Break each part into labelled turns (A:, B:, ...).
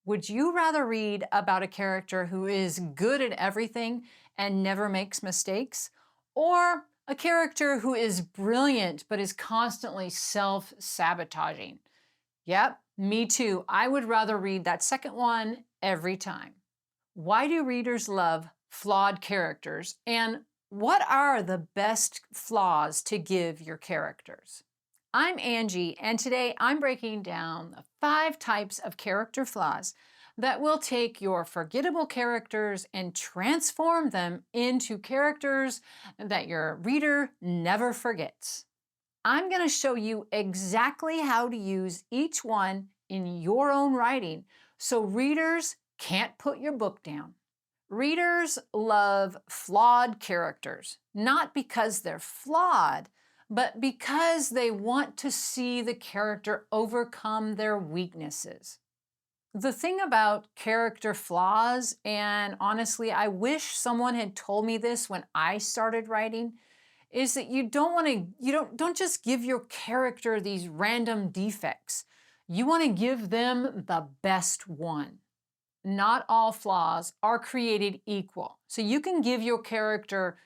A: Would you rather read about a character who is good at everything and never makes mistakes? Or a character who is brilliant but is constantly self sabotaging? Yep, me too. I would rather read that second one every time. Why do readers love flawed characters? And what are the best flaws to give your characters? I'm Angie, and today I'm breaking down the 5 types of character flaws that will take your forgettable characters and transform them into characters that your reader never forgets. I'm going to show you exactly how to use each one in your own writing so readers can't put your book down. Readers love flawed characters, not because they're flawed, but because they want to see the character overcome their weaknesses. The thing about character flaws, and honestly, I wish someone had told me this when I started writing, is that you don't just give your character these random defects. You want to give them the best one. Not all flaws are created equal. So you can give your character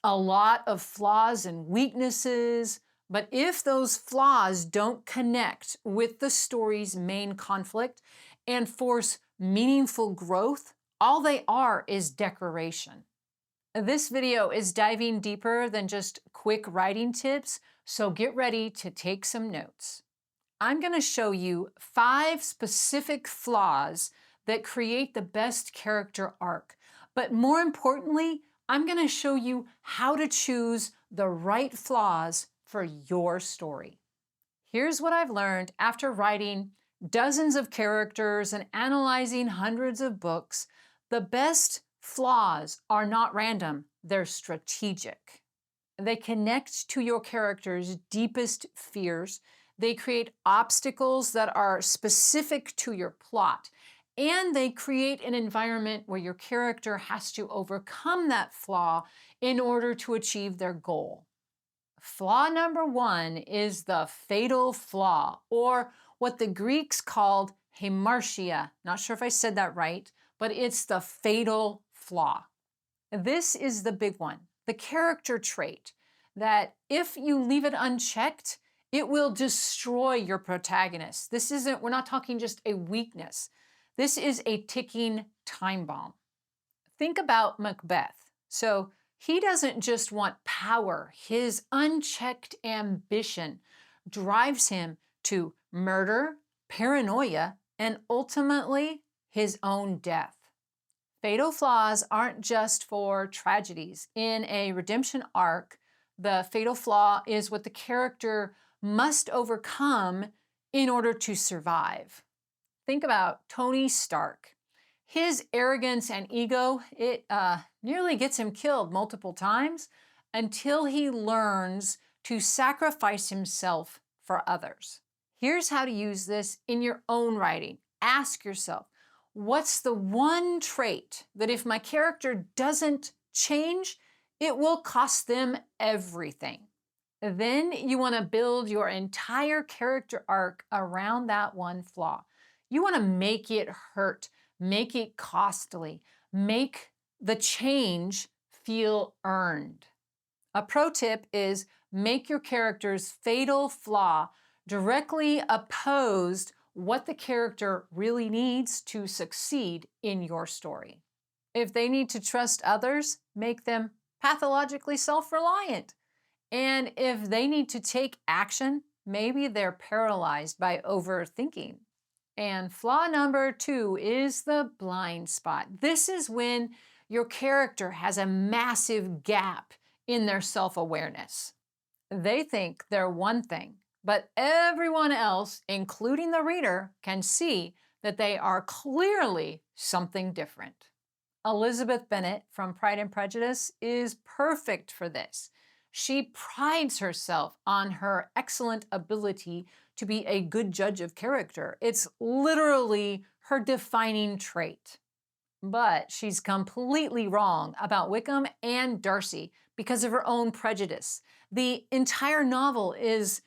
A: a lot of flaws and weaknesses, but if those flaws don't connect with the story's main conflict and force meaningful growth, all they are is decoration. This video is diving deeper than just quick writing tips, so get ready to take some notes. I'm going to show you 5 specific flaws that create the best character arc. But more importantly, I'm going to show you how to choose the right flaws for your story. Here's what I've learned after writing dozens of characters and analyzing hundreds of books. The best flaws are not random, they're strategic. They connect to your character's deepest fears. They create obstacles that are specific to your plot. And they create an environment where your character has to overcome that flaw in order to achieve their goal. Flaw number 1 is the fatal flaw, or what the Greeks called hamartia. Not sure if I said that right, but it's the fatal flaw. This is the big one, the character trait that if you leave it unchecked, it will destroy your protagonist. We're not talking just a weakness. This is a ticking time bomb. Think about Macbeth. So he doesn't just want power. His unchecked ambition drives him to murder, paranoia, and ultimately his own death. Fatal flaws aren't just for tragedies. In a redemption arc, the fatal flaw is what the character must overcome in order to survive. Think about Tony Stark. His arrogance and ego, it nearly gets him killed multiple times until he learns to sacrifice himself for others. Here's how to use this in your own writing. Ask yourself, what's the one trait that if my character doesn't change, it will cost them everything? Then you want to build your entire character arc around that one flaw. You want to make it hurt, make it costly, make the change feel earned. A pro tip is make your character's fatal flaw directly opposed what the character really needs to succeed in your story. If they need to trust others, make them pathologically self-reliant. And if they need to take action, maybe they're paralyzed by overthinking. And flaw number 2 is the blind spot. This is when your character has a massive gap in their self-awareness. They think they're one thing, but everyone else, including the reader, can see that they are clearly something different. Elizabeth Bennet from Pride and Prejudice is perfect for this. She prides herself on her excellent ability to be a good judge of character. It's literally her defining trait. But she's completely wrong about Wickham and Darcy because of her own prejudice. The entire novel is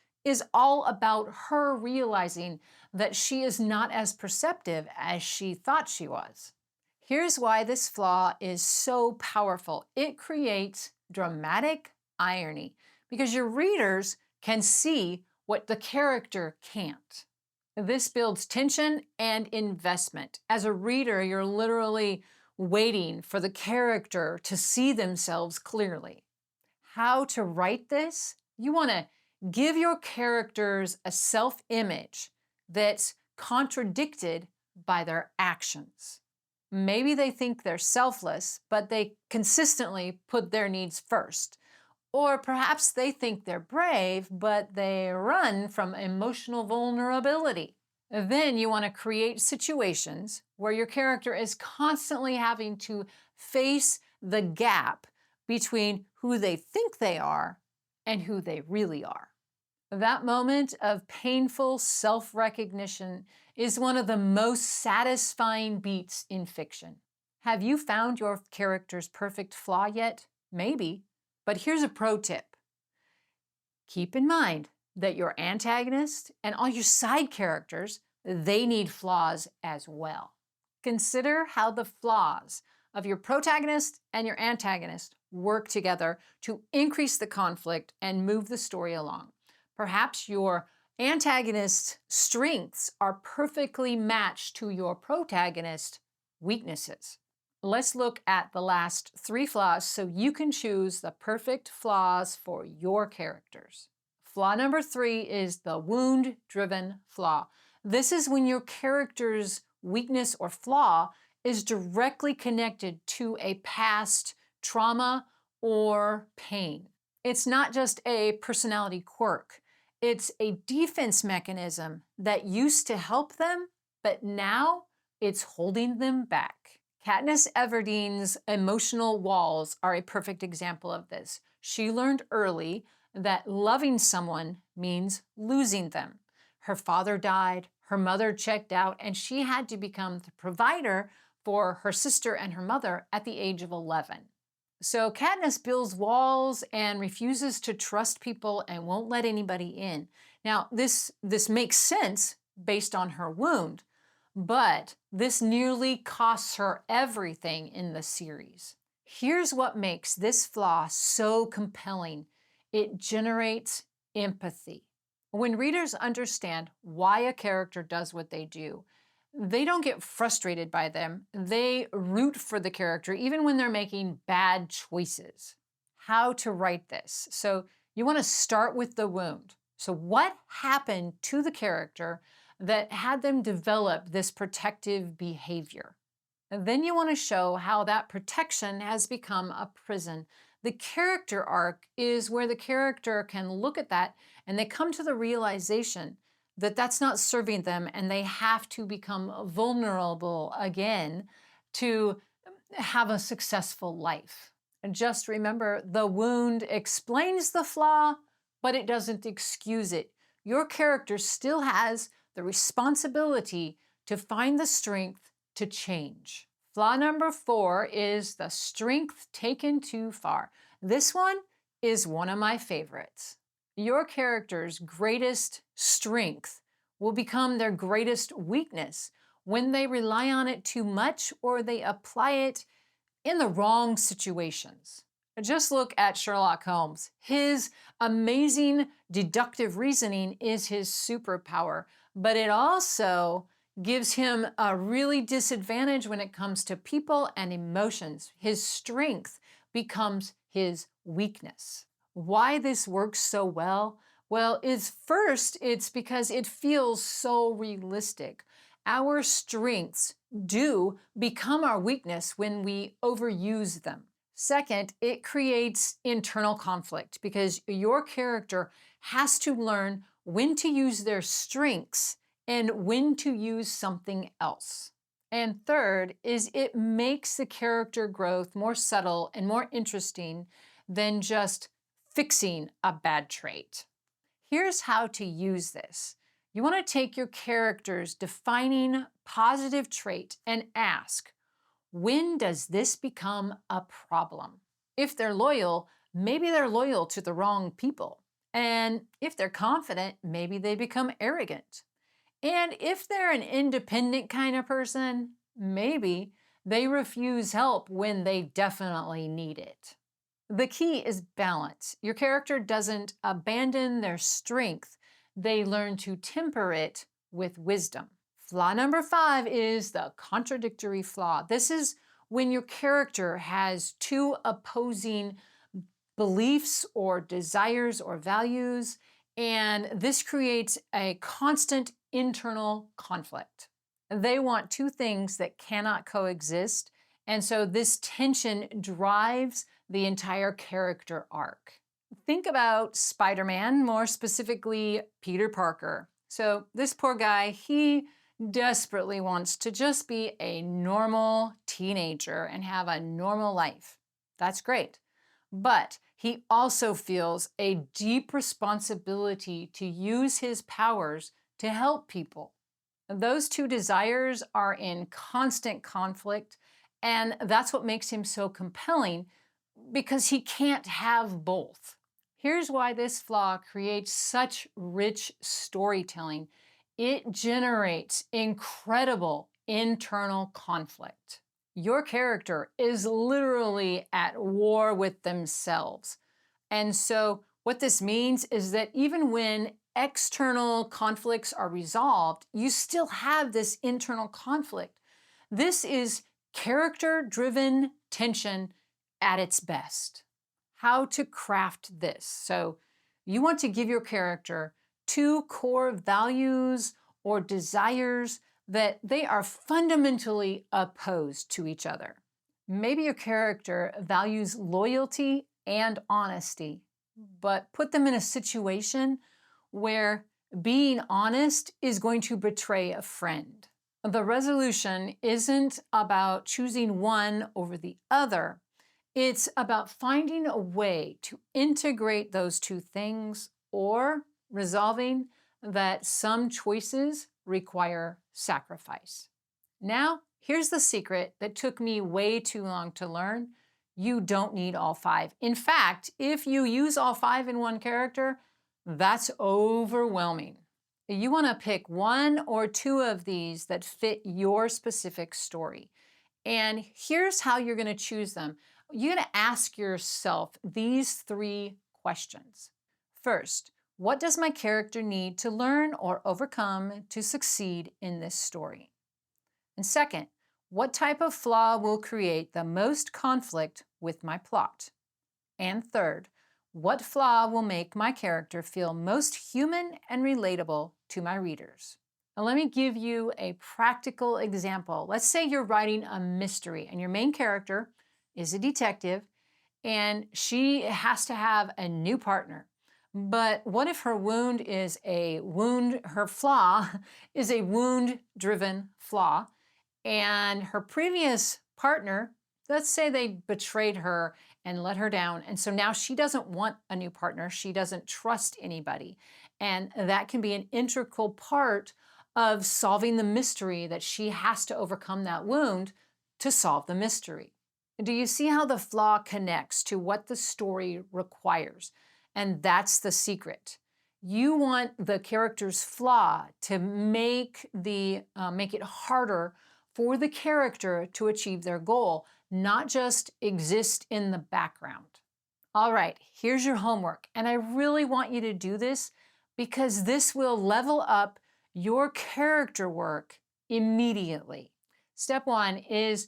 A: all about her realizing that she is not as perceptive as she thought she was. Here's why this flaw is so powerful. It creates dramatic irony because your readers can see what the character can't. This builds tension and investment. As a reader, you're literally waiting for the character to see themselves clearly. How to write this? You want to give your characters a self-image that's contradicted by their actions. Maybe they think they're selfless, but they consistently put their needs first. Or perhaps they think they're brave, but they run from emotional vulnerability. Then you want to create situations where your character is constantly having to face the gap between who they think they are and who they really are. That moment of painful self-recognition is one of the most satisfying beats in fiction. Have you found your character's perfect flaw yet? Maybe. But here's a pro tip. Keep in mind that your antagonist and all your side characters, they need flaws as well. Consider how the flaws of your protagonist and your antagonist work together to increase the conflict and move the story along. Perhaps your antagonist's strengths are perfectly matched to your protagonist's weaknesses. Let's look at the last 3 flaws so you can choose the perfect flaws for your characters. Flaw number 3 is the wound-driven flaw. This is when your character's weakness or flaw is directly connected to a past trauma or pain. It's not just a personality quirk. It's a defense mechanism that used to help them, but now it's holding them back. Katniss Everdeen's emotional walls are a perfect example of this. She learned early that loving someone means losing them. Her father died, her mother checked out, and she had to become the provider for her sister and her mother at the age of 11. So Katniss builds walls and refuses to trust people and won't let anybody in. Now, this makes sense based on her wound, but this nearly costs her everything in the series. Here's what makes this flaw so compelling. It generates empathy. When readers understand why a character does what they do, they don't get frustrated by them. They root for the character even when they're making bad choices. How to write this? So you want to start with the wound. So what happened to the character that had them develop this protective behavior? And then you want to show how that protection has become a prison. The character arc is where the character can look at that and they come to the realization that that's not serving them and they have to become vulnerable again to have a successful life. And just remember, the wound explains the flaw, but it doesn't excuse it. Your character still has the responsibility to find the strength to change. Flaw number 4 is the strength taken too far. This one is one of my favorites. Your character's greatest strength will become their greatest weakness when they rely on it too much or they apply it in the wrong situations. Just look at Sherlock Holmes. His amazing deductive reasoning is his superpower, but it also gives him a really disadvantage when it comes to people and emotions. His strength becomes his weakness. Why this works so well? Well, it's because it feels so realistic. Our strengths do become our weakness when we overuse them. Second, it creates internal conflict because your character has to learn when to use their strengths and when to use something else. And third is it makes the character growth more subtle and more interesting than just fixing a bad trait. Here's how to use this. You want to take your character's defining positive trait and ask, when does this become a problem? If they're loyal, maybe they're loyal to the wrong people. And if they're confident, maybe they become arrogant. And if they're an independent kind of person, maybe they refuse help when they definitely need it. The key is balance. Your character doesn't abandon their strength, they learn to temper it with wisdom. Flaw number 5 is the contradictory flaw. This is when your character has two opposing beliefs or desires or values, and this creates a constant internal conflict. They want two things that cannot coexist, and so this tension drives the entire character arc. Think about Spider Man, more specifically Peter Parker. So, this poor guy, he desperately wants to just be a normal teenager and have a normal life. That's great. But he also feels a deep responsibility to use his powers to help people. Those two desires are in constant conflict, and that's what makes him so compelling because he can't have both. Here's why this flaw creates such rich storytelling. It generates incredible internal conflict. Your character is literally at war with themselves. And so, what this means is that even when external conflicts are resolved, you still have this internal conflict. This is character driven tension at its best. How to craft this. So, you want to give your character two core values or desires that they are fundamentally opposed to each other. Maybe your character values loyalty and honesty, but put them in a situation where being honest is going to betray a friend. The resolution isn't about choosing one over the other. It's about finding a way to integrate those two things or resolving that some choices require sacrifice. Now, here's the secret that took me way too long to learn. You don't need all 5. In fact, if you use all 5 in one character, that's overwhelming. You want to pick 1 or 2 of these that fit your specific story. And here's how you're going to choose them. You're going to ask yourself these 3 questions. First, what does my character need to learn or overcome to succeed in this story? And second, what type of flaw will create the most conflict with my plot? And third, what flaw will make my character feel most human and relatable to my readers? Now, let me give you a practical example. Let's say you're writing a mystery and your main character is a detective and she has to have a new partner. But what if her her flaw is a wound-driven flaw, and her previous partner, let's say they betrayed her and let her down, and so now she doesn't want a new partner, she doesn't trust anybody. And that can be an integral part of solving the mystery that she has to overcome that wound to solve the mystery. Do you see how the flaw connects to what the story requires? And that's the secret. You want the character's flaw to make it harder for the character to achieve their goal, not just exist in the background. All right, here's your homework. And I really want you to do this because this will level up your character work immediately. Step 1 is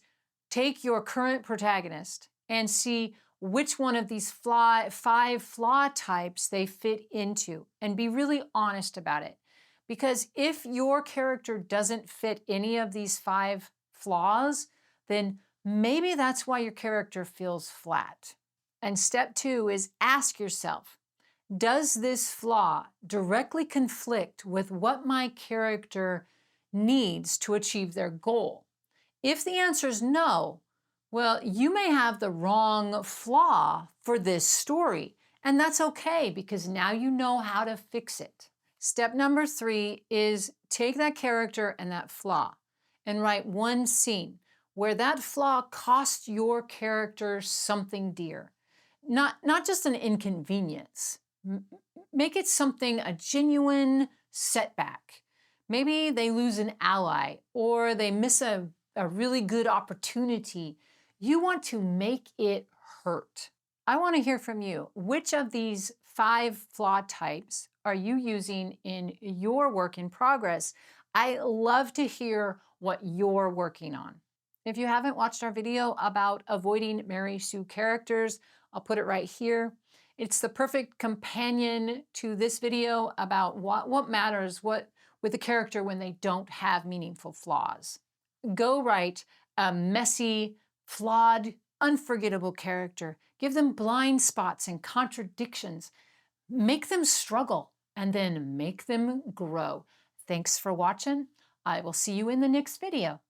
A: take your current protagonist and see which one of these 5 flaw types they fit into, and be really honest about it. Because if your character doesn't fit any of these 5 flaws, then maybe that's why your character feels flat. And step 2 is ask yourself, does this flaw directly conflict with what my character needs to achieve their goal? If the answer is no, well, you may have the wrong flaw for this story, and that's okay because now you know how to fix it. Step number 3 is take that character and that flaw and write one scene where that flaw costs your character something dear. Not just an inconvenience. Make it something, a genuine setback. Maybe they lose an ally or they miss a really good opportunity. You want to make it hurt. I want to hear from you. Which of these 5 flaw types are you using in your work in progress? I love to hear what you're working on. If you haven't watched our video about avoiding Mary Sue characters, I'll put it right here. It's the perfect companion to this video about what matters, what with a character when they don't have meaningful flaws. Go write a messy, flawed, unforgettable character. Give them blind spots and contradictions. Make them struggle and then make them grow. Thanks for watching. I will see you in the next video.